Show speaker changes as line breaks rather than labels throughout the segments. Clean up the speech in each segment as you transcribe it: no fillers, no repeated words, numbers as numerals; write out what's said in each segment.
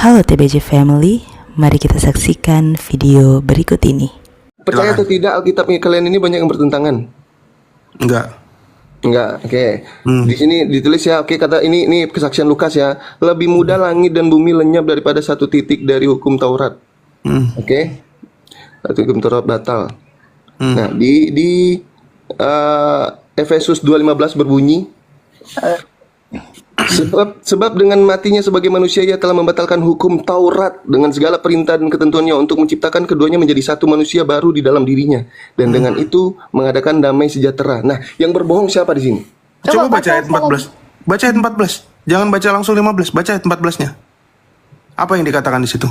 Halo TBJ Family, mari kita saksikan video berikut ini.
Percaya atau tidak Alkitab kalian ini banyak yang bertentangan?
Enggak.
Oke. Di sini ditulis ya, oke, kata ini kesaksian Lukas ya. Lebih mudah langit dan bumi lenyap daripada satu titik dari hukum Taurat. Oke. Satu hukum Taurat batal. Nah, di Efesus 2:15 berbunyi, Sebab dengan matinya sebagai manusia ia telah membatalkan hukum Taurat dengan segala perintah dan ketentuannya untuk menciptakan keduanya menjadi satu manusia baru di dalam dirinya, dan dengan itu mengadakan damai sejahtera. Nah, yang berbohong siapa di sini?
Coba baca ayat 14. Baca ayat 14. Jangan baca langsung 15, baca ayat 14-nya. Apa yang dikatakan di situ?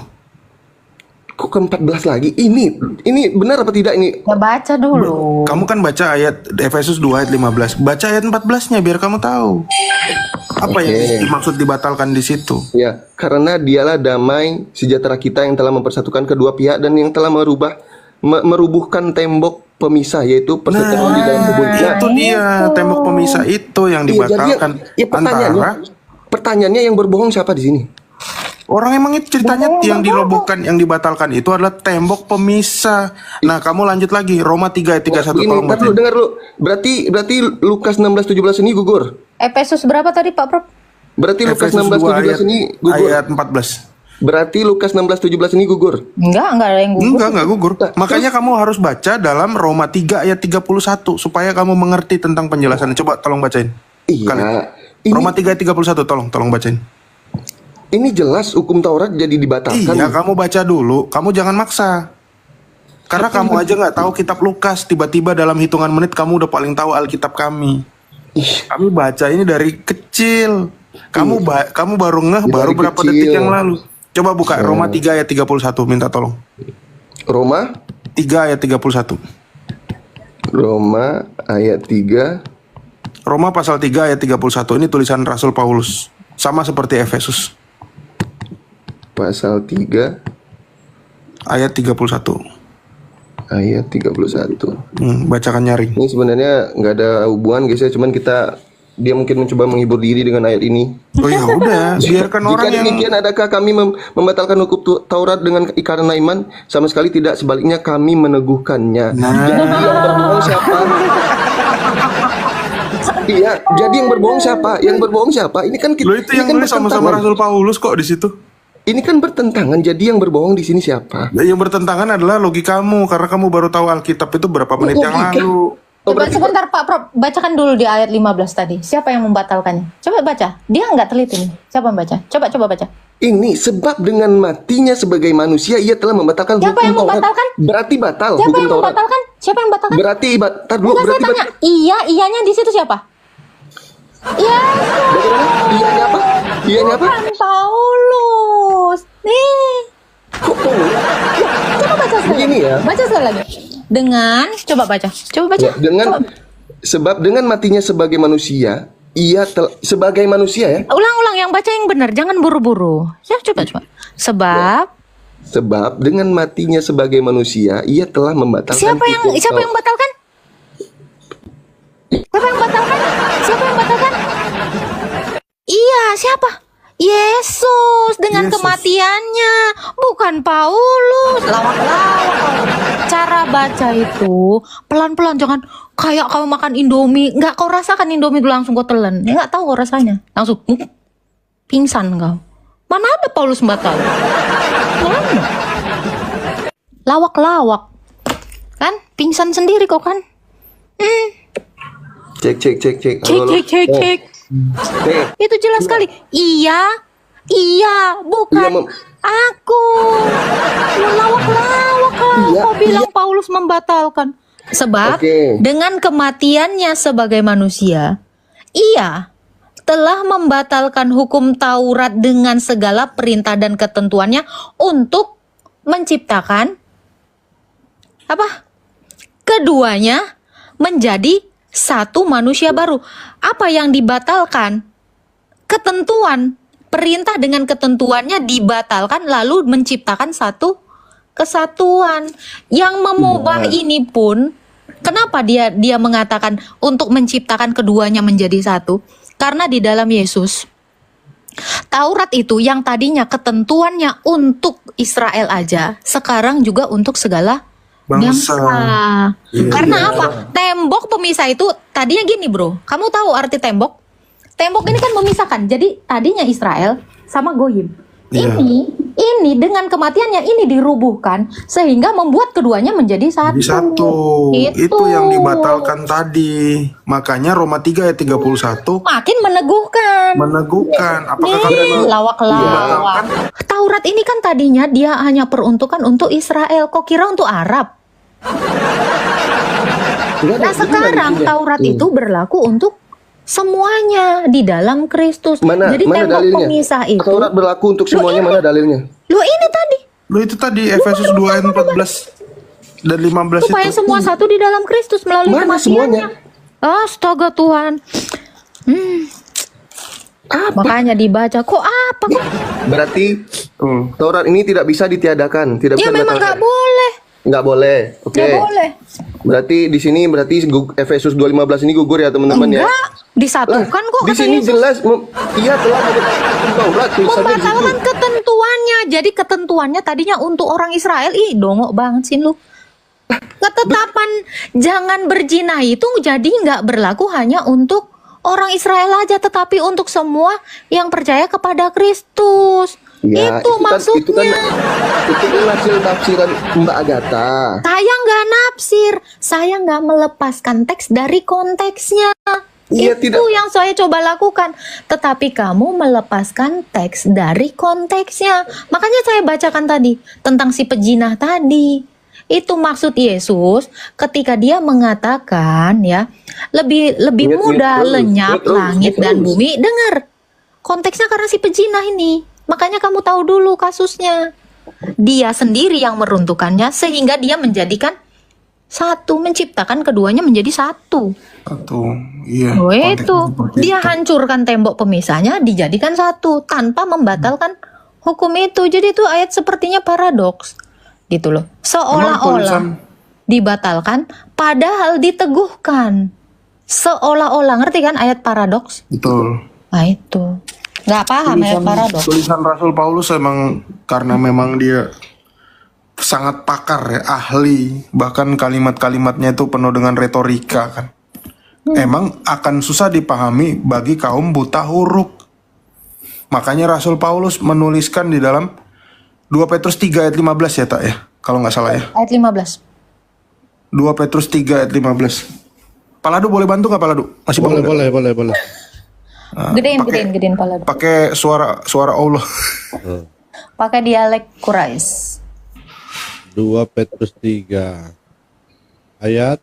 Kok ke-14 lagi? Ini benar apa tidak ini?
Ya baca dulu.
Kamu kan baca ayat Efesus 2 ayat 15. Baca ayat 14-nya biar kamu tahu. Apa yang dimaksud dibatalkan di situ?
Ya, karena dialah damai sejahtera kita yang telah mempersatukan kedua pihak dan yang telah merubuhkan tembok pemisah, yaitu perseteruan di dalam hubungan.
Itu dia tembok pemisah itu yang dibatalkan.
Pertanyaannya yang berbohong siapa di sini?
Orang emang itu ceritanya yang dirobohkan, yang dibatalkan itu adalah tembok pemisah. Nah, kamu lanjut lagi Roma 3 ayat 31.
Ini, dengar lu. Berarti Lukas 16:17 ini gugur.
Efesus berapa tadi Pak Prof?
Berarti Lukas 16:17 ini gugur.
Ayat 14.
Berarti Lukas 16:17 ini gugur.
Enggak ada yang gugur.
Enggak gugur. Makanya kamu harus baca dalam Roma 3 ayat 31 supaya kamu mengerti tentang penjelasannya. Coba tolong bacain.
Iya.
Roma 3 ayat 31 tolong bacain.
Ini jelas hukum Taurat jadi dibatalkan.
Iya, kamu baca dulu. Kamu jangan maksa. Karena kamu aja nggak tahu kitab Lukas. Tiba-tiba dalam hitungan menit kamu udah paling tahu Alkitab kami. Kami baca ini dari kecil. Kamu baru ngeh baru berapa detik yang lalu. Coba buka Roma 3 ayat 31. Minta tolong.
Roma
3 ayat 31.
Roma ayat 3.
Roma pasal 3 ayat 31. Ini tulisan Rasul Paulus. Sama seperti Efesus.
Pasal 3
ayat 31.
Ayat 31.
Bacakan nyaring.
Ini sebenarnya nggak ada hubungan guys ya, cuman dia mungkin mencoba menghibur diri dengan ayat ini.
Oh ya udah, biarkan orang yang.
Demikian, adakah kami membatalkan hukum Taurat dengan karena iman? Sama sekali tidak, sebaliknya kami meneguhkannya. Jadi yang berbohong siapa? Iya, jadi yang berbohong siapa? Yang berbohong siapa? Ini kan
Lo itu yang nulis sama-sama Rasul Paulus kok di situ.
Ini kan bertentangan. Jadi yang berbohong di sini siapa?
Yang bertentangan adalah logikamu karena kamu baru tahu Alkitab itu berapa menit yang lalu.
Coba sebentar Pak Prof, bacakan dulu di ayat 15 tadi. Siapa yang membatalkannya? Coba baca. Dia nggak teliti nih. Siapa yang baca? Coba baca.
Ini sebab dengan matinya sebagai manusia ia telah membatalkan
Siapa
hukum
yang
Taurat.
Membatalkan?
Berarti batal
Siapa
hukum
yang
Taurat.
membatalkan? Siapa yang membatalkan?
Berarti
Saya tanya. Iyanya di situ siapa? Iya.
Iyanya apa? Iyanya apa?
Bukan Paulus. Nih.
Coba
baca sekali.
Begini ya.
Baca sekali lagi. Coba baca.
Ya, sebab dengan matinya sebagai manusia, sebagai manusia ya.
Ulang yang baca yang benar, jangan buru-buru. Ya, coba.
Sebab dengan matinya sebagai manusia, ia telah membatalkan.
Siapa yang batalkan? Siapa yang batalkan? Iya, siapa? Yesus dengan kematiannya, bukan Paulus. Lawak-lawak. Cara baca itu pelan-pelan, jangan kayak kamu makan Indomie. Nggak kau rasakan Indomie dulu langsung kau telan. Nggak tahu kau rasanya. Langsung pingsan kau. Mana ada Paulus batal? Mana? Lawak-lawak. Kan? Pingsan sendiri kau kan?
Cek.
Cek. Itu jelas sekali. Iya, bukan aku. Lawak-lawak kau bilang Paulus membatalkan. Sebab dengan kematiannya sebagai manusia, ia telah membatalkan hukum Taurat dengan segala perintah dan ketentuannya untuk menciptakan keduanya menjadi satu manusia baru. Apa yang dibatalkan? Ketentuan, perintah dengan ketentuannya dibatalkan lalu menciptakan satu kesatuan. Yang memubah ini pun, kenapa dia mengatakan untuk menciptakan keduanya menjadi satu? Karena di dalam Yesus Taurat itu yang tadinya ketentuannya untuk Israel aja, sekarang juga untuk segala bangsa. Karena apa? Tembok pemisah itu tadinya gini bro, kamu tahu arti tembok? Tembok ini kan memisahkan, jadi tadinya Israel sama Goyim. Ini dengan kematiannya ini dirubuhkan sehingga membuat keduanya menjadi satu.
Jadi satu. Itu yang dibatalkan tadi. Makanya Roma 3 ayat 31
makin meneguhkan.
Apakah
Nih, lawak-lawak. Taurat ini kan tadinya dia hanya peruntukan untuk Israel. Kok kira untuk Arab? Nah sekarang Taurat itu berlaku untuk semuanya di dalam Kristus. Jadi tembok
dalilnya?
pemisah itu.
Taurat berlaku untuk semuanya, mana dalilnya?
Loh ini tadi.
Loh itu tadi Efesus 2 ayat 14 dan 15
Supaya
itu.
semua satu di dalam Kristus melalui
Mana
kematiannya. Astaga Tuhan. Makanya dibaca. Kok apa kok?
Berarti Taurat ini tidak bisa ditiadakan, tidak
Ya
bisa
memang nggak boleh.
Nggak boleh. Oke.
Nggak boleh.
Berarti di sini Efesus 2:15 ini gugur ya teman-teman ya.
Enggak, disatukan kok
Di
kata
sini
Yesus.
jelas iya telah membatalkan Taurat, tulisannya di situ.
Membatalkan ketentuannya. Jadi ketentuannya tadinya untuk orang Israel. Ih, dongok banget sih lu. Ketetapan jangan berzina itu jadi nggak berlaku hanya untuk orang Israel aja, tetapi untuk semua yang percaya kepada Kristus.
Ya,
itu maksudnya.
Itu kan hasil tafsiran Mbak Agatha.
Saya nggak nafsir, saya nggak melepaskan teks dari konteksnya.
Iya,
Itu yang saya coba lakukan. Tetapi kamu melepaskan teks dari konteksnya. Makanya saya bacakan tadi tentang si pejinah tadi. Itu maksud Yesus ketika dia mengatakan ya, lebih mudah lenyap langit dan bumi. Dengar, konteksnya karena si pejinah ini. Makanya kamu tahu dulu kasusnya. Dia sendiri yang meruntuhkannya sehingga dia menjadikan satu, menciptakan keduanya menjadi satu.
Iya.
Oh itu, dia hancurkan tembok pemisahnya, dijadikan satu tanpa membatalkan hukum itu. Jadi itu ayat sepertinya paradoks, gitu loh. Seolah-olah dibatalkan, padahal diteguhkan. Seolah-olah, ngerti kan ayat paradoks?
Betul.
Nah itu. Nggak paham ya paradoks.
Tulisan Rasul Paulus emang karena memang dia sangat pakar ya, ahli, bahkan kalimat-kalimatnya itu penuh dengan retorika kan. Emang akan susah dipahami bagi kaum buta huruf. Makanya Rasul Paulus menuliskan di dalam 2 Petrus 3 ayat 15 ya tak ya, kalau nggak salah ya.
Ayat 15.
2 Petrus 3 ayat 15. Paladu boleh bantu nggak Paladu? Masih
Boleh.
Nah,
Gedein pala.
pakai suara Allah.
Pakai dialek Quraisy.
2 Petrus 3 ayat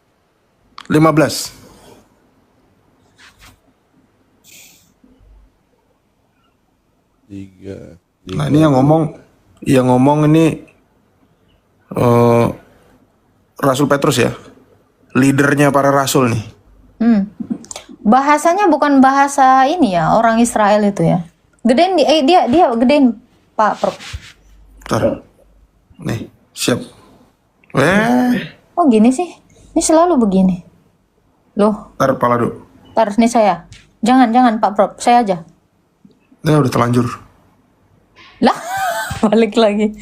15. Nah ini yang ngomong ini Rasul Petrus ya, leadernya para rasul nih.
Bahasanya bukan bahasa ini ya, orang Israel itu ya. Gedein dia gedein Pak Prof.
Bentar. Nih, siap.
Oh gini sih, ini selalu begini. Loh,
Bentar Paladu.
tar nih saya. Jangan Pak Prof, saya aja.
Ini udah terlanjur.
Lah, balik lagi.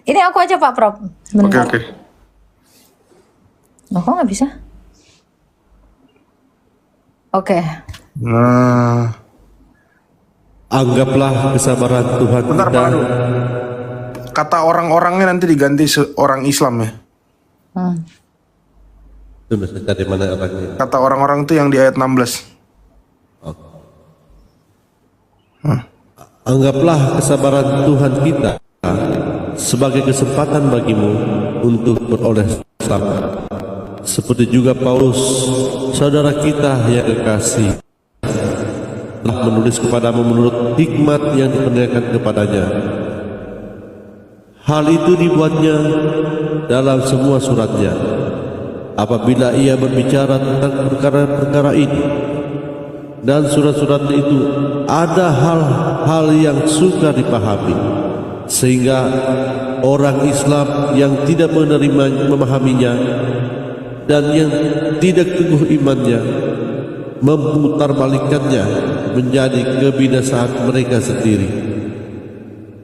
Ini aku aja Pak Prof.
Oke.
Loh, kok nggak bisa? Oke.
Nah,
anggaplah kesabaran Tuhan
bentar
kita.
Paladu. Kata orang-orangnya nanti diganti orang Islam ya.
Itu bisa cari mana orangnya.
Kata orang-orang itu yang di ayat 16.
Anggaplah kesabaran Tuhan kita sebagai kesempatan bagimu untuk beroleh selamat. Seperti juga Paulus, saudara kita yang kekasih, telah menulis kepadamu menurut hikmat yang diperlihatkan kepadanya. Hal itu dibuatnya dalam semua suratnya. Apabila ia berbicara tentang perkara-perkara ini, dan surat-surat itu ada hal-hal yang sukar dipahami, sehingga orang Islam yang tidak memahaminya dan yang tidak teguh imannya memutarbalikannya menjadi kebinasaan mereka sendiri,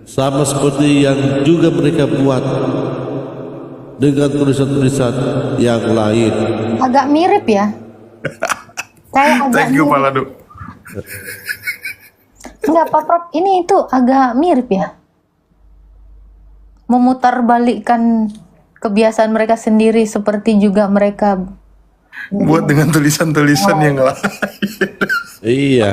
sama seperti yang juga mereka buat dengan tulisan-tulisan yang lain.
Agak mirip ya. Kayak agak
Thank you
mirip.
Palado.
Enggak Pak Prof, ini itu agak mirip ya. Memutarbalikkan kebiasaan mereka sendiri seperti juga mereka
Buat dengan tulisan-tulisan yang lain.
Iya.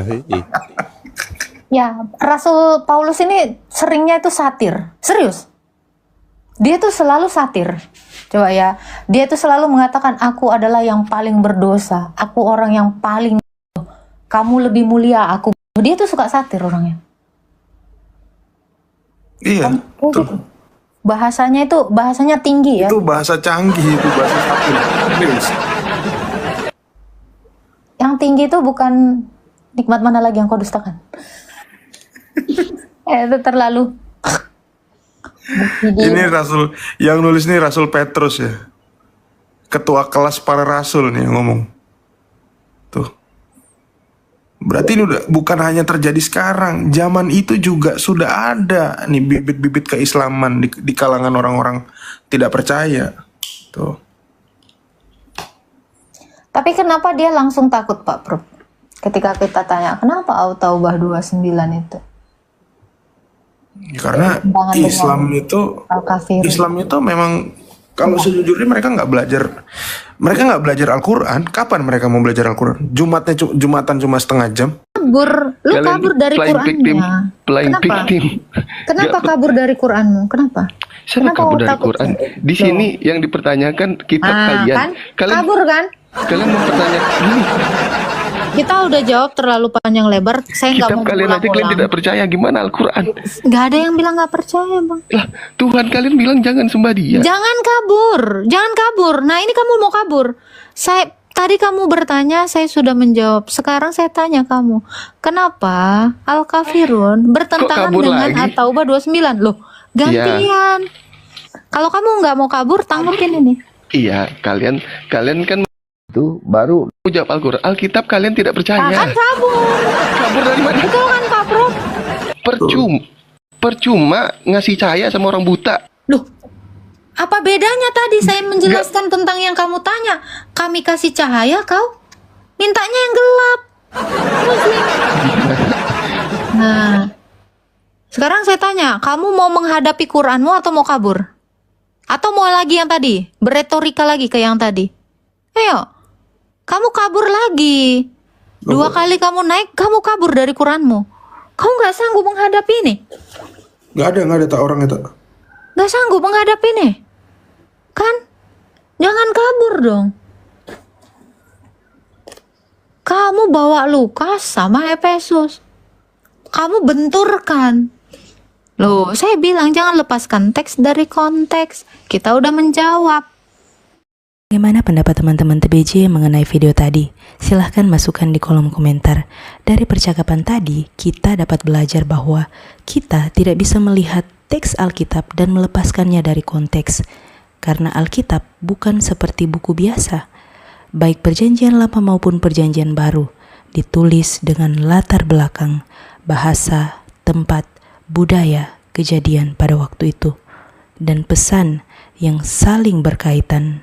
ya, Rasul Paulus ini seringnya itu satir. Serius. Dia tuh selalu satir. Coba ya, dia tuh selalu mengatakan aku adalah yang paling berdosa. Aku orang yang paling, kamu lebih mulia aku. Dia tuh suka satir orangnya.
Iya.
Oh, gitu. Bahasanya tinggi ya.
Itu bahasa canggih, itu bahasa satir. Serius.
Yang tinggi itu bukan nikmat mana lagi yang kau dustakan. Itu terlalu.
Ini Rasul yang nulis nih Rasul Petrus ya. Ketua kelas para rasul nih yang ngomong. Tuh. Berarti ini udah bukan hanya terjadi sekarang, zaman itu juga sudah ada nih bibit-bibit keislaman di kalangan orang-orang tidak percaya. Tuh.
Tapi kenapa dia langsung takut Pak Prof? Ketika kita tanya, kenapa At-Taubah 29 itu?
Ya, karena
Pertimbangan
Islam
dengan
itu
Al-Kafir.
Islam itu memang kalau sejujurnya mereka nggak belajar Al-Quran. Kapan mereka mau belajar Al-Quran? Jumatan cuma setengah jam.
Kabur, lu
Kalian
kabur dari
playing victim.
Qurannya.
Playing
Kenapa?
victim.
Kenapa kabur dari Quranmu? Kenapa?
Siapa
Kenapa
kabur
kau
dari
takut?
Quran? Di sini yang dipertanyakan kitab kalian.
Kan?
Kalian
Kabur kan?
kalian mempertanyakan ini
Kita udah jawab terlalu panjang lebar. Saya nggak
kitab
mau
kalian, nanti kalian tidak percaya gimana Al-Quran.
Nggak ada yang bilang nggak percaya bang.
Lah, Tuhan kalian bilang jangan sembah dia.
Jangan kabur, jangan kabur. Nah ini kamu mau kabur. Tadi kamu bertanya, saya sudah menjawab. Sekarang saya tanya kamu, kenapa Al-Kafirun bertentangan
kabur
dengan
lagi?
At-Taubah 29? Loh, gantian. Kalau kamu nggak mau kabur, tanggupin ini.
Iya, kalian kan itu baru jawab Al-Quran. Alkitab kalian tidak percaya.
Kan kabur.
Kabur dari mana?
Betul kan Pak Prof?
Percuma ngasih cahaya sama orang buta.
Loh, apa bedanya tadi saya menjelaskan tentang yang kamu tanya? Kami kasih cahaya, kau mintanya yang gelap. Nah, sekarang saya tanya, kamu mau menghadapi Quranmu atau mau kabur? Atau mau lagi yang tadi? Beretorika lagi ke yang tadi? Ayo, kamu kabur lagi. 2 kali kamu naik, kamu kabur dari Quranmu. Kamu nggak sanggup menghadapi ini?
Nggak ada tak orang itu.
Nggak sanggup menghadapi ini? Kan? Jangan kabur dong. Kamu bawa Lukas sama Efesus. Kamu benturkan. Loh, saya bilang jangan lepaskan teks dari konteks. Kita udah menjawab.
Bagaimana pendapat teman-teman TBJ mengenai video tadi? Silahkan masukkan di kolom komentar. Dari percakapan tadi, kita dapat belajar bahwa kita tidak bisa melihat teks Alkitab dan melepaskannya dari konteks. Karena Alkitab bukan seperti buku biasa. Baik perjanjian lama maupun perjanjian baru, ditulis dengan latar belakang, bahasa, tempat, budaya, kejadian pada waktu itu, dan pesan yang saling berkaitan.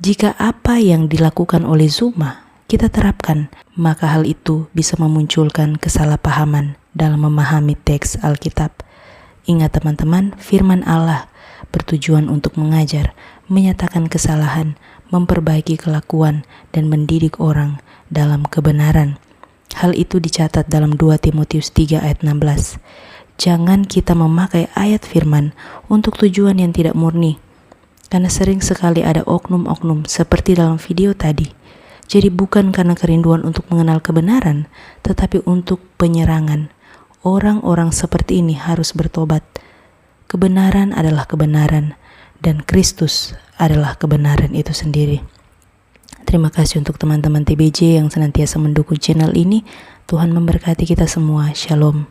Jika apa yang dilakukan oleh Zuma kita terapkan, maka hal itu bisa memunculkan kesalahpahaman dalam memahami teks Alkitab. Ingat teman-teman, firman Allah bertujuan untuk mengajar, menyatakan kesalahan, memperbaiki kelakuan, dan mendidik orang dalam kebenaran. Hal itu dicatat dalam 2 Timotius 3 ayat 16. Jangan kita memakai ayat firman untuk tujuan yang tidak murni, karena sering sekali ada oknum-oknum seperti dalam video tadi. Jadi bukan karena kerinduan untuk mengenal kebenaran, tetapi untuk penyerangan. Orang-orang seperti ini harus bertobat. Kebenaran adalah kebenaran, dan Kristus adalah kebenaran itu sendiri. Terima kasih untuk teman-teman TBJ yang senantiasa mendukung channel ini. Tuhan memberkati kita semua. Shalom.